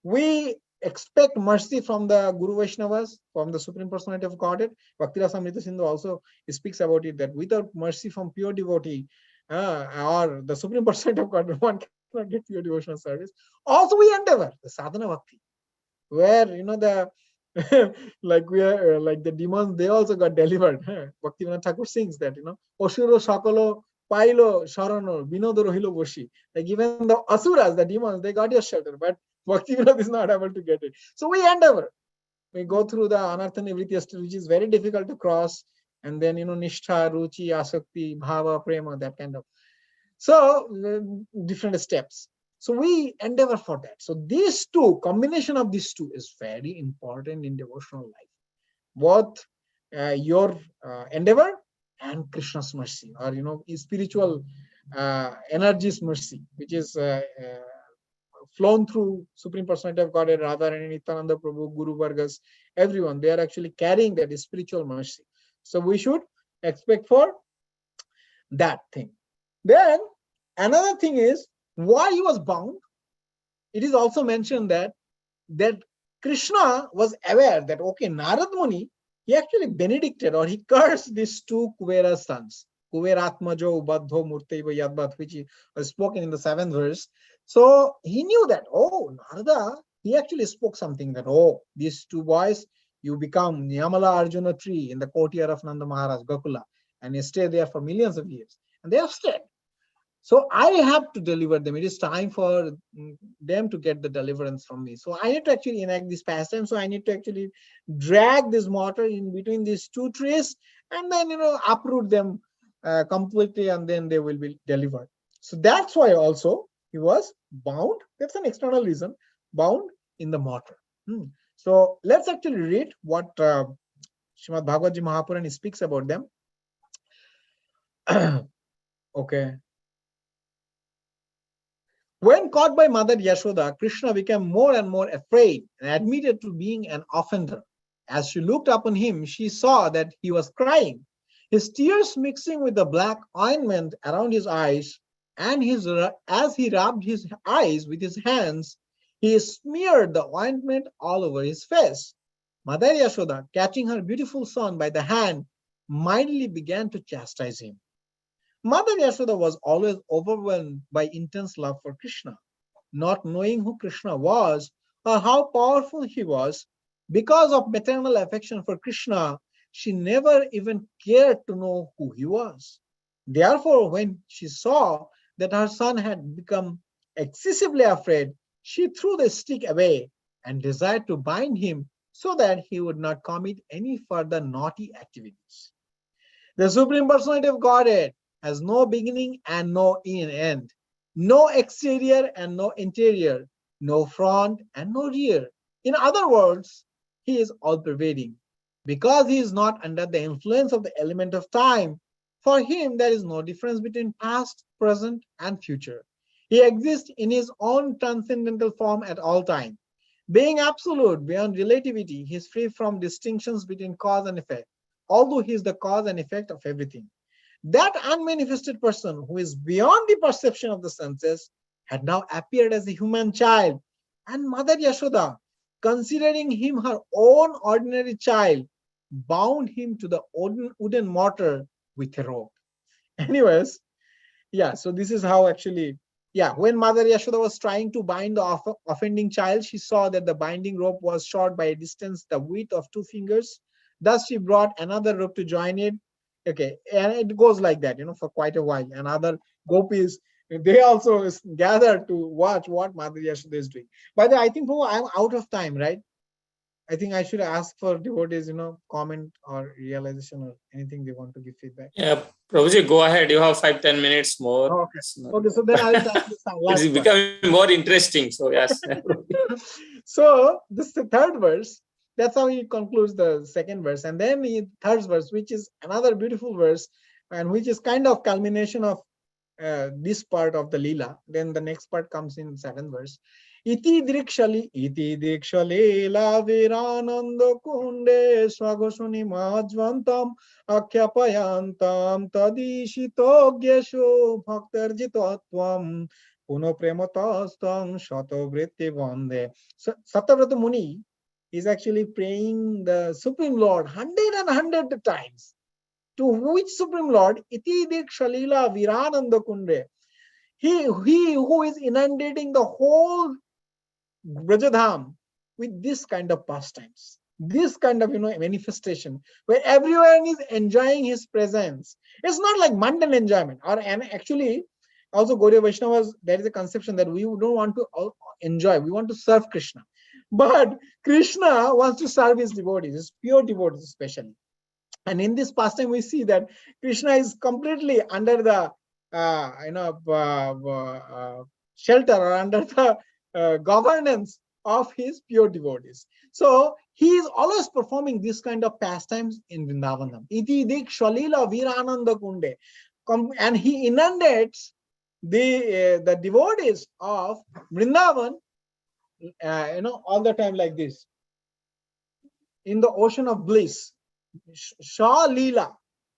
We expect mercy from the Guru Vaishnavas, from the Supreme Personality of Godhead. Bhakti Rasamrita Sindhu also speaks about it, that without mercy from pure devotee or the Supreme Personality of Godhead, one cannot get pure devotional service. Also, we endeavor the sadhana bhakti, where the like we are like the demons, they also got delivered. Bhaktivinoda Thakur sings that Osuro Sakalo Pailo Sharano Vinodo Rohilo Boshi. Like even the asuras, the demons, they got your shelter, but Bhaktivinoda is not able to get it. So we endeavor. We go through the anartha nivritti stage, which is very difficult to cross, and then nishtha, ruchi, asakti, bhava, prema, that kind of. So different steps. So we endeavor for that. So these 2, combination of these 2 is very important in devotional life. Both your endeavor and Krishna's mercy, or spiritual energies mercy, which is flown through Supreme Personality of Godhead, Radharani, Nityananda Prabhu, Guru Vargas, everyone. They are actually carrying that spiritual mercy. So we should expect for that thing. Then another thing is why he was bound. It is also mentioned that Krishna was aware that, okay, Narad Muni, he actually benedicted or he cursed these two Kuvera sons, Kuveratmajo Ubadho Murteva Yadvat, which was spoken in the 7th verse. So he knew that, oh, Narada, he actually spoke something that, oh, these two boys, you become Nyamala Arjuna tree in the courtyard of Nanda Maharaj, Gokula, and you stay there for millions of years. And they have stayed. So I have to deliver them. It is time for them to get the deliverance from me. So I need to actually enact this pastime. So I need to actually drag this mortar in between these two trees and then, uproot them completely, and then they will be delivered. So that's why also he was bound. That's an external reason, bound in the mortar. So let's actually read what Srimad Bhagavad Ji Mahapurana speaks about them. Okay. When caught by Mother Yashoda, Krishna became more and more afraid and admitted to being an offender. As she looked upon him, she saw that he was crying, his tears mixing with the black ointment around his eyes, and as he rubbed his eyes with his hands, he smeared the ointment all over his face. Mother Yashoda, catching her beautiful son by the hand, mildly began to chastise him. Mother Yashoda was always overwhelmed by intense love for Krishna. Not knowing who Krishna was or how powerful he was, because of maternal affection for Krishna, she never even cared to know who he was. Therefore, when she saw that her son had become excessively afraid, she threw the stick away and desired to bind him so that he would not commit any further naughty activities. The Supreme Personality of Godhead has no beginning and no end, no exterior and no interior, no front and no rear. In other words, he is all-pervading. Because he is not under the influence of the element of time, for him there is no difference between past, present, and future. He exists in his own transcendental form at all times. Being absolute beyond relativity, he is free from distinctions between cause and effect, although he is the cause and effect of everything. That unmanifested person who is beyond the perception of the senses had now appeared as a human child, and Mother Yashoda, considering him her own ordinary child, bound him to the wooden mortar with a rope. Anyways, yeah, so this is how actually, when Mother Yashoda was trying to bind the offending child, she saw that the binding rope was short by a distance the width of 2 fingers. Thus she brought another rope to join it. Okay, and it goes like that, for quite a while. And other gopis, they also gather to watch what Mother Yashoda is doing. By the way, I think I'm out of time, right? I think I should ask for devotees, comment or realization or anything they want to give feedback. Yeah, Prabhuji, go ahead. You have 5-10 minutes more. Okay. Okay, so then I'll start this last. It's becoming more interesting. So yes. So this is the 3rd verse. That's how he concludes the 2nd verse. And then the 3rd verse, which is another beautiful verse, and which is kind of culmination of this part of the Leela. Then the next part comes in 7th verse. Iti drikshali la virananda kunde swagosuni majvantam akhyapayantam tadishito gyesho bhaktarjitotvam puno prematastang shatovritti vande. So Satavrata Muni is actually praying the Supreme Lord 100 times. To which Supreme Lord? Iti dikshalila virananda kunde. He who is inundating the whole Brajadham with this kind of pastimes, this kind of manifestation, where everyone is enjoying his presence. It's not like mundane enjoyment, and actually also Gaudiya Vaishnavas, there is a conception that we don't want to enjoy, we want to serve Krishna. But Krishna wants to serve his devotees, his pure devotees especially. And in this pastime, we see that Krishna is completely under the shelter or under the governance of his pure devotees. So he is always performing this kind of pastimes in Vrindavanam. Iti dik shalila virananda kunde. And he inundates the devotees of Vrindavan, all the time like this, in the ocean of bliss, Shah Leela,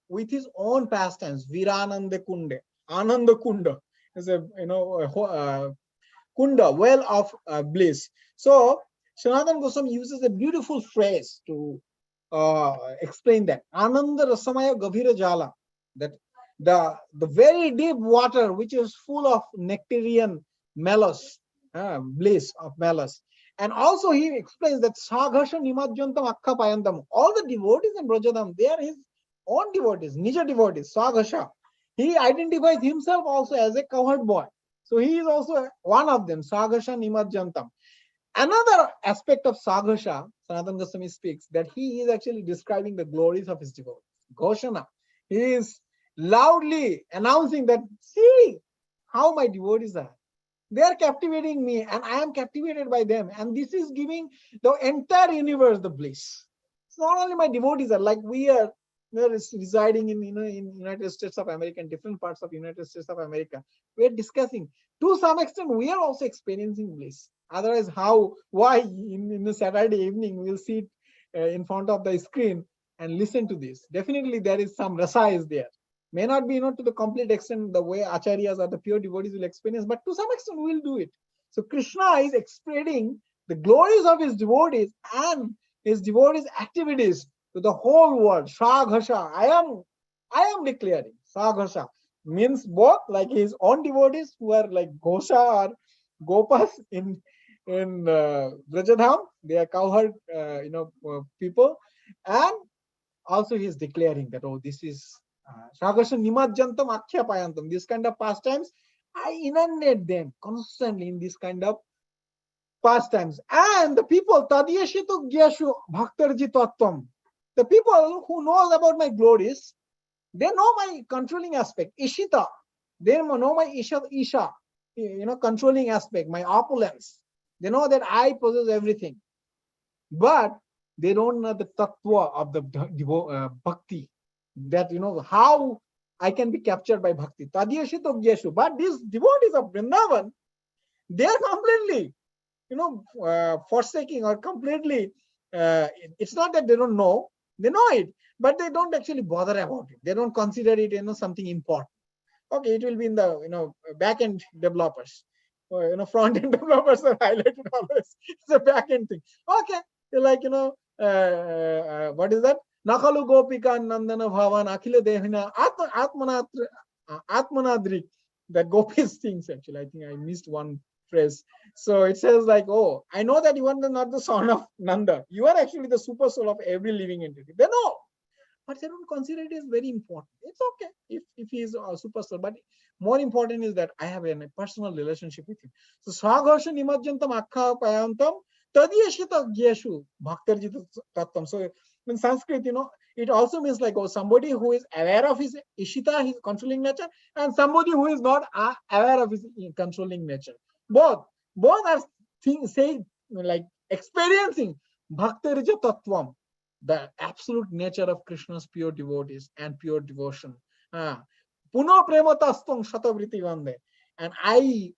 with his own pastimes, Virananda Kunde, Ananda Kunda is a Kunda, well of bliss. So Sanatana Goswami uses a beautiful phrase to explain that. Ananda Rasamaya Gavira Jala, that the very deep water which is full of nectarian melos, bliss of melos. And also he explains that Saghasha Nimajyantam Akka Payantam. All the devotees in Brajadam, they are his own devotees, Nija devotees, Saghasha. He identifies himself also as a cowherd boy. So he is also one of them, Saghasha Nimajyantam. Another aspect of Saghasha, Sanatana Goswami speaks, that he is actually describing the glories of his devotees. Ghoshana. He is loudly announcing that, see how my devotees are. They are captivating me and I am captivated by them. And this is giving the entire universe the bliss. It's not only my devotees are like we are residing in United States of America and different parts of United States of America. We are discussing. To some extent, we are also experiencing bliss. Otherwise, why in the Saturday evening we'll sit in front of the screen and listen to this? Definitely there is some rasa is there. May not be to the complete extent the way acharyas or the pure devotees will experience, but to some extent we'll do it. So Krishna is spreading the glories of his devotees and his devotees' activities to the whole world. Saghasha, I am declaring. Saghasha means both like his own devotees who are like Gosha or Gopas in Brajadham, they are cowherd people, and also he is declaring that, oh, this is Saghasha Nimajyantam Akhya Payantam. This kind of pastimes, I inundate them constantly in this kind of pastimes. And the people, Tadyashitu Gyashu Bhaktarji Tattvam, the people who knows about my glories, they know my controlling aspect, Ishita. They know my Isha, controlling aspect, my opulence. They know that I possess everything. But they don't know the tattva of the bhakti. That, how I can be captured by bhakti. Tadyashitu Gyashu. But these devotees of Vrindavan, they are completely, forsaking or completely, it's not that they don't know, they know it, but they don't actually bother about it. They don't consider it, something important. Okay, it will be in the, back-end developers. Or, front-end developers are highlighted always. It's a back-end thing. Okay, they're like, what is that? Nakalu Gopika Nandana Bhavan Akhila Devina Atmanadri. That gopis things actually. I think I missed one phrase. So it says like, oh, I know that you are not the son of Nanda. You are actually the super soul of every living entity. They know, but they don't consider it as very important. It's okay if he is a super soul, but more important is that I have a personal relationship with him. So Swaghosha Nimajyantam Akka Payantam Tadyashita Gyeshu Bhaktarjita Tattam. So in Sanskrit, it also means like, oh, somebody who is aware of his Ishita, his controlling nature, and somebody who is not aware of his controlling nature. Both are saying like experiencing Bhaktarja Tattvam, the absolute nature of Krishna's pure devotees and pure devotion. Puno prematastam shatavriti vande. And I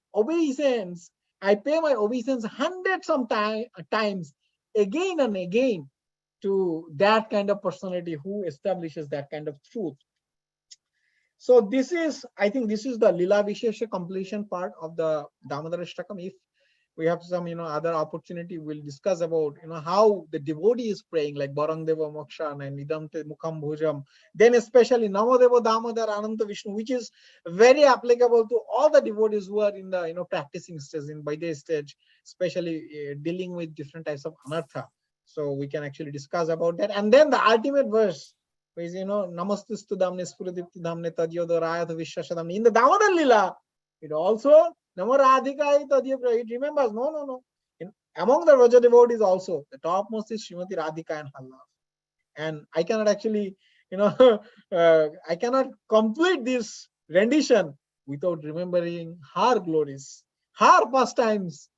pay my obeisance hundreds of times again and again to that kind of personality who establishes that kind of truth. So I think this is the Lila Vishesha completion part of the Damodarastakam. If we have some, other opportunity, we'll discuss about, how the devotee is praying, like Barangdeva Mokshan and Nidamte Mukham Bhujam. Then especially Namadeva Damodar Ananta Vishnu, which is very applicable to all the devotees who are in the, practicing stage, in Vaidya stage, especially dealing with different types of anartha. So we can actually discuss about that. And then the ultimate verse is, Namastustu Damne Spuradipti Damne Tadyodorayatha Vishwashadamne. In the Damodar Lila, it also Namaradhika it remembers. No. Among the Raja devotees also, the topmost is Srimati Radhika and her love. And I cannot actually, I cannot complete this rendition without remembering her glories, her pastimes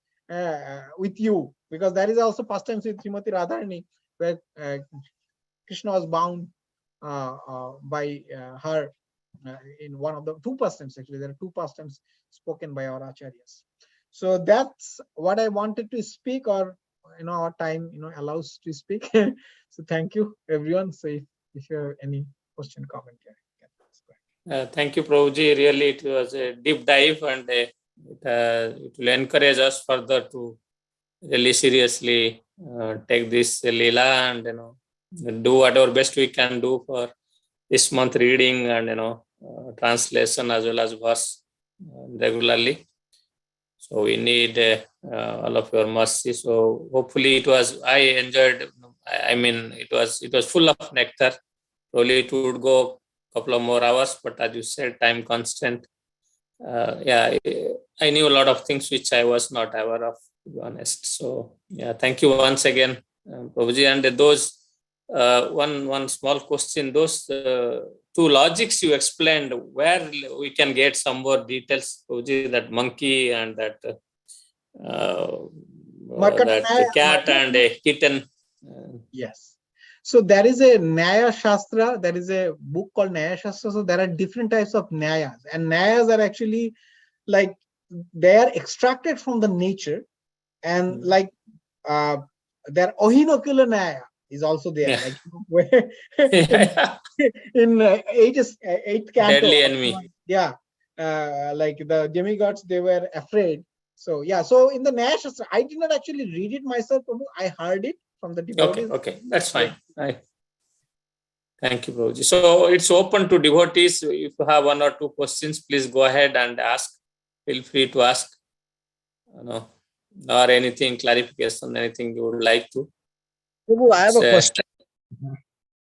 with you, because that is also pastimes with Srimati Radharani, where Krishna was bound by her in one of the two pastimes. Actually, there are two pastimes spoken by our acharyas. So that's what I wanted to speak, or our time allows to speak. So thank you everyone. So if you have any question, comment, Thank you, Prabhuji. Really, it was a deep dive, and it will encourage us further to really seriously take this Leela and do whatever best we can do for this month reading and translation as well as verse regularly. So we need all of your mercy. So hopefully I enjoyed. I mean, it was full of nectar. Probably it would go a couple of more hours, but as you said, time constant. I knew a lot of things which I was not aware of, to be honest. So yeah, thank you once again, Prabhuji. And those one small question, those two logics you explained, where we can get some more details, Prabhuji, that monkey and that that cat and a kitten. Yes. So there is a Nyaya Shastra, there is a book called Nyaya Shastra. So there are different types of Nyayas, and Nyayas are actually like they are extracted from the nature, and like their Ohinocular Nyaya is also there, Yeah. like where in eighth canto. Deadly enemy. Yeah, like the demigods, they were afraid. So yeah, so in the Nyaya Shastra, I did not actually read it myself, I heard it from the devotees. Okay, that's fine. Thank you, Prabhuji. So it's open to devotees. If you have one or two questions, please go ahead and ask. Feel free to ask. Or anything, clarification, anything you would like to. Prabhu, I have a question.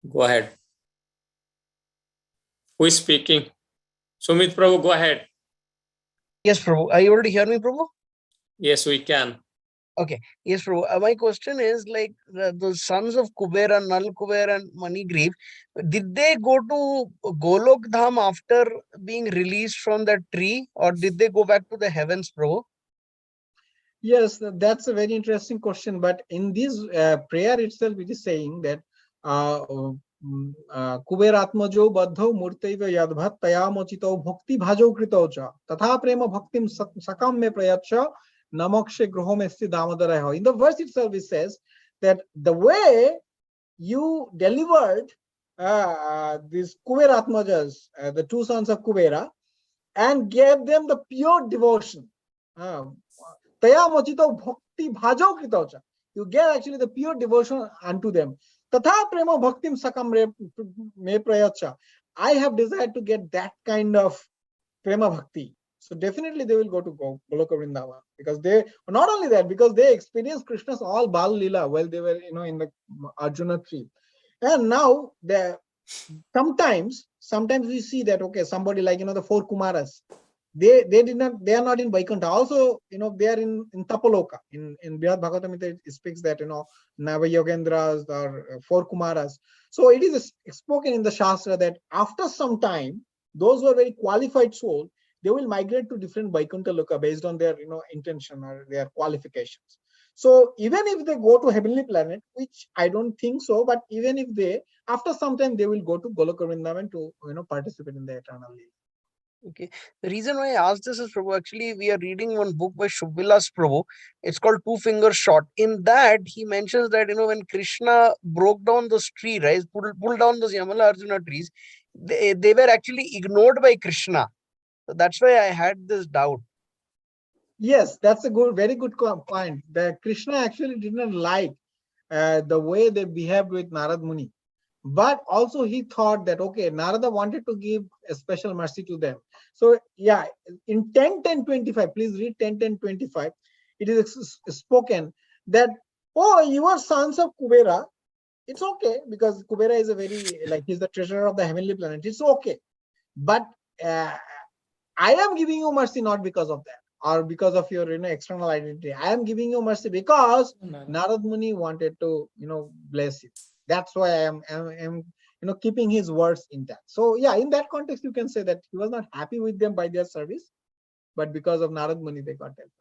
Go ahead. Who is speaking? Sumit Prabhu, go ahead. Yes, Prabhu. Are you able to hear me, Prabhu? Yes, we can. Okay. Yes, Prabhu. My question is like the sons of Kubera, Nal Kubera and Manigriv, did they go to Golok Dham after being released from the tree, or did they go back to the heavens, Prabhu? Yes, that's a very interesting question. But in this prayer itself, it is saying that Kuberatmajo Baddho Murtaiva Yadbhat Tayamachito Bhakti Bhajo Kritocha Tatha Prema Bhaktim Sakam Me Prayacha Namakshe Gruhomesti Damodarastakam. In the verse itself, it says that the way you delivered these Kuberatmajas, the two sons of Kubera, and gave them the pure devotion. You get actually the pure devotion unto them. Tatha prema bhaktim sakam me prayacha. I have desired to get that kind of prema bhakti. So definitely they will go to Goloka Vrindavan, because they not only that, because they experienced Krishna's all Bal Leela while they were in the Arjuna tree. And now sometimes we see that somebody like the four Kumaras, they are not in Vaikuntha. Also, they are in Tapaloka. In Brihad Bhagavatam, it speaks that Nava Yogendras or four Kumaras. So it is spoken in the Shastra that after some time, those who are very qualified soul, they will migrate to different Vaikuntha Loka based on their intention or their qualifications. So even if they go to heavenly planet, which I don't think so, but even if they, after some time, they will go to Goloka Vrindavan to participate in the eternal life. Okay. The reason why I asked this is, Prabhu, actually we are reading one book by Shubvilas Prabhu. It's called Two Finger Shot. In that, he mentions that when Krishna broke down those trees, right, pulled down those Yamala Arjuna trees, they were actually ignored by Krishna. So that's why I had this doubt. Yes, that's a very good point. That Krishna actually did not like the way they behaved with Narad Muni. But also he thought that, Narada wanted to give a special mercy to them. So yeah, in 10.10.25, please read 10.10.25, it is spoken that, you are sons of Kubera. It's okay, because Kubera is he's the treasurer of the heavenly planet. It's okay. But I am giving you mercy not because of that, or because of your external identity. I am giving you mercy because Narad Muni wanted to bless you. That's why I am keeping his words intact. So yeah, in that context, you can say that he was not happy with them by their service, but because of Narad Muni, they got help.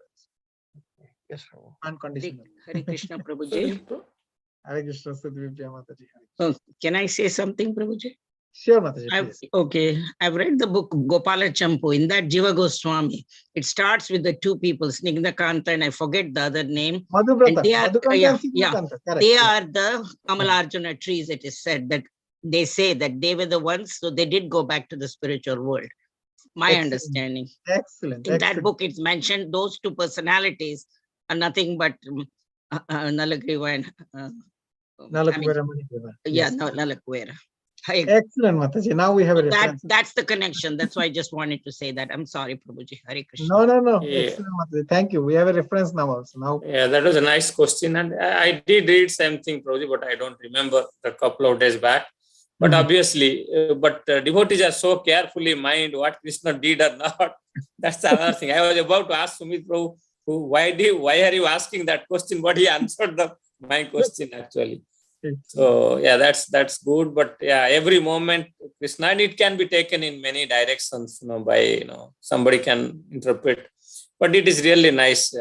Yes, Prabhu. Unconditional. Hare Krishna, Prabhuji. Hare Krishna, Sadhvi Jai Mataji. Can I say something, Prabhuji? Sure, Mataji, please. Okay, I've read the book Gopala Champu. In that, Jiva Goswami, it starts with the two people, Snigdhakanta, and I forget the other name. Madhubrata, And they are, Madhukanta yeah, and yeah, Signakanta, correct. they yes. are the Kamalarjuna trees. It is said that they say that they were the ones, so they did go back to the spiritual world. My Excellent. understanding. Excellent. In that excellent. book, it's mentioned those two personalities are nothing but Nalagriva and Nalakuvera Manikuvera. yeah, Yes. Nalakuvera. Excellent, Mataji. Now we have a reference. That's the connection. That's why I just wanted to say that. I'm sorry, Prabhuji. Hare Krishna. No. Yeah. Excellent, Mataji. Thank you. We have a reference now also. Now, Yeah, that was a nice question. And I did read something, Prabhuji, but I don't remember a couple of days back. But obviously, devotees are so carefully mind what Krishna did or not. That's the other thing. I was about to ask Sumit Prabhu, why are you asking that question? But he answered my question actually. So yeah, that's good. But yeah, every moment Krishna, and it can be taken in many directions, by somebody can interpret. But it is really nice.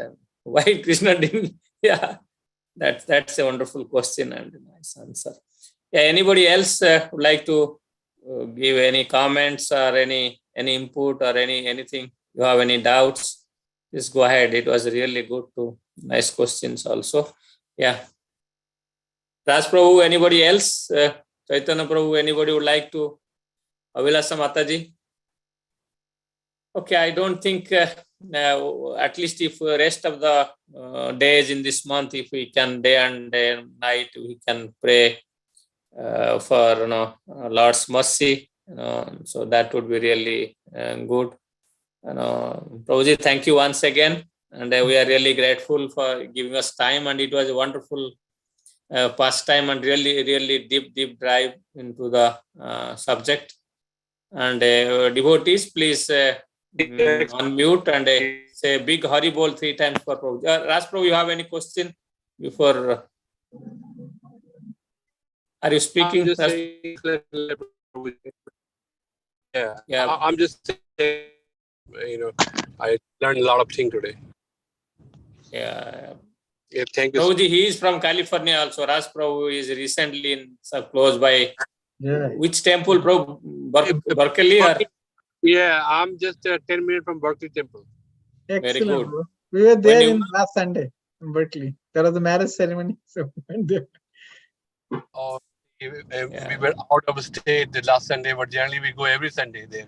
Why Krishna didn't? Yeah, that's a wonderful question and a nice answer. Yeah, anybody else would like to give any comments or any input or anything? You have any doubts? Just go ahead. It was really good nice questions also. Yeah. Raj Prabhu, anybody else? Chaitanya Prabhu, anybody would like to? Avilasa Mataji? Okay, I don't think, at least if rest of the days in this month, if we can day and night, we can pray for Lord's mercy. So that would be really good. Prabhuji, thank you once again. And we are really grateful for giving us time. And it was a wonderful pastime and really deep dive into the subject. And devotees, please unmute and say big Hari Bol 3 times for Prabhuji. Raj Prabhu, you have any question before? Are you speaking? I'm just saying, yeah. I'm just saying, I learned a lot of things today. Yeah. Yeah, thank you. Prabhuji, he is from California also. Raj Prabhu is recently close by. yeah. Which temple, Prabhu? Berkeley or? Yeah, I'm just 10 minutes from Berkeley Temple. Excellent. good. Bro. We were there you- in last Sunday in Berkeley. There was a marriage ceremony, so we went there. We were out of state the last Sunday, but generally we go every Sunday there.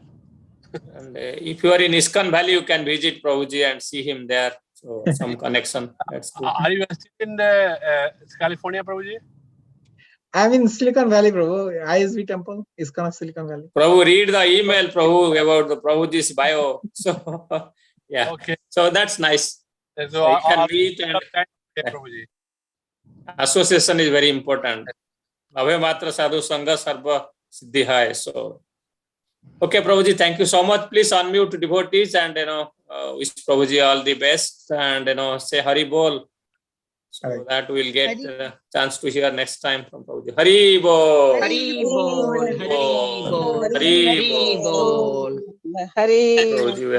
And if you are in ISKCON Valley, you can visit Prabhuji and see him there. So some connection. That's good. Are you still in California, Prabhuji? I'm in Silicon Valley, bro. ISV temple, ISKCON of Silicon Valley. Prabhu, read the email, Prabhu, about the Prabhuji's bio. So yeah. Okay. So that's nice. So you can meet and Prabhuji. association is very important. Abhay matra sadhu sangha sarva siddhi hai. So okay, Prabhuji, thank you so much. Please unmute devotees and wish Prabhuji all the best and say Hari Bol. So Correct. that we'll get a chance to hear next time from Prabhuji. Hari Bol. Hari Bol, Hari Bol, Hari Hari Bol. Bol. Hari. Prabhuji,